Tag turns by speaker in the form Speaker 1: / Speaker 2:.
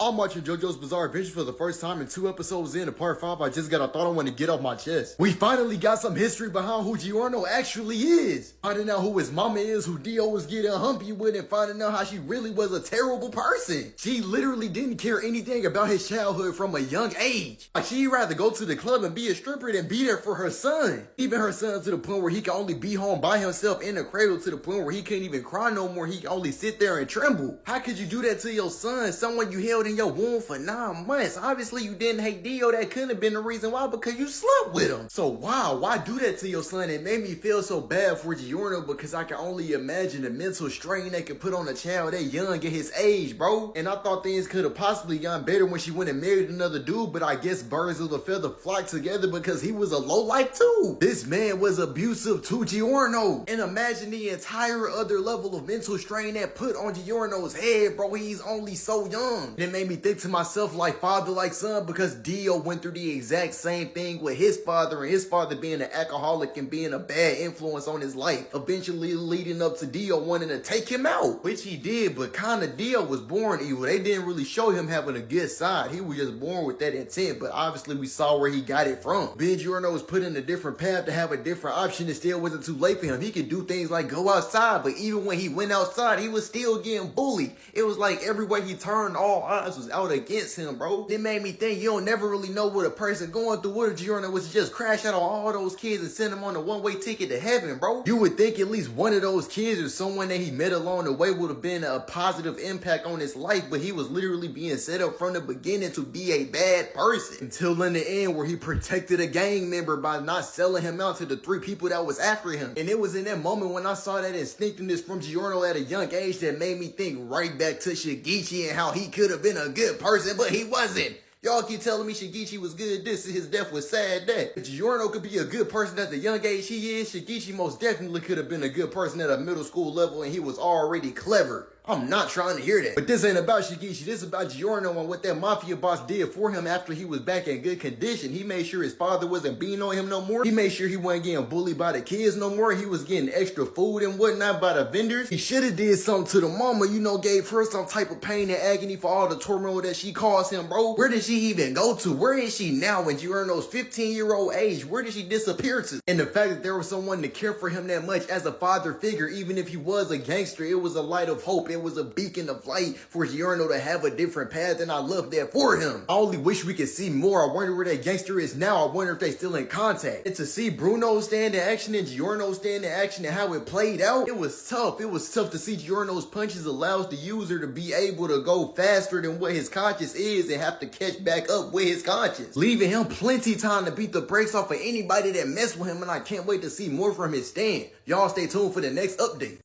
Speaker 1: I'm watching JoJo's Bizarre Adventure for the first time, and 2 episodes in, part 5, I just got a thought I want to get off my chest. We finally got some history behind who Giorno actually is. Finding out who his mama is, who Dio was getting humpy with, and finding out how she really was a terrible person. She literally didn't care anything about his childhood from a young age. Like, she'd rather go to the club and be a stripper than be there for her son. Even her son, to the point where he could only be home by himself in the cradle, to the point where he couldn't even cry no more. He could only sit there and tremble. How could you do that to your son, someone you held in your womb for 9 months? Obviously you didn't hate Dio. That couldn't have been the reason why, because you slept with him. So wow, why do that to your son? It made me feel so bad for Giorno, because I can only imagine the mental strain they could put on a child that young at his age, bro. And I thought things could have possibly gone better when she went and married another dude, but I guess birds of a feather flock together, because he was a lowlife too. This man was abusive to Giorno. And imagine the entire other level of mental strain that put on Giorno's head, bro. He's only so young. It made me think to myself, like father, like son, because Dio went through the exact same thing with his father, and his father being an alcoholic and being a bad influence on his life, eventually leading up to Dio wanting to take him out, which he did, but kinda Dio was born evil. They didn't really show him having a good side. He was just born with that intent, but obviously we saw where he got it from. Ben Giorno was put in a different path to have a different option. It still wasn't too late for him. He could do things like go outside, but even when he went outside, he was still getting bullied. It was like everywhere he turned, all odds was out against him, bro. It made me think you don't never really know what a person going through. What if Giorno was to just crash out on all those kids and send them on a one-way ticket to heaven, bro? You would think at least one of those kids or someone that he met along the way would have been a positive impact on his life, but he was literally being set up from the beginning to be a bad person, until in the end where he protected a gang member by not selling him out to the 3 people that was after him. And it was in that moment when I saw that instinctiveness from Giorno at a young age that made me think right back to Shigechi and how he could have been a good person, but he wasn't. Y'all keep telling me Shigechi was good. This is his death was sad that. If Giorno could be a good person at the young age he is, Shigechi most definitely could have been a good person at a middle school level, and he was already clever. I'm not trying to hear that. But this ain't about Shigechi. This is about Giorno and what that mafia boss did for him after he was back in good condition. He made sure his father wasn't beating on him no more. He made sure he wasn't getting bullied by the kids no more. He was getting extra food and whatnot by the vendors. He should have did something to the mama, you know, gave her some type of pain and agony for all the turmoil that she caused him, bro. Where did she even go to? Where is she now in Giorno's 15-year-old age? Where did she disappear to? And the fact that there was someone to care for him that much as a father figure, even if he was a gangster, it was a light of hope. It was a beacon of light for Giorno to have a different path, and I love that for him. I only wish we could see more. I wonder where that gangster is now. I wonder if they still in contact. And to see Bruno stand in action and Giorno stand in action and how it played out, it was tough. It was tough to see Giorno's punches allows the user to be able to go faster than what his conscience is and have to catch back up with his conscience, leaving him plenty time to beat the brakes off of anybody that mess with him, and I can't wait to see more from his stand. Y'all stay tuned for the next update.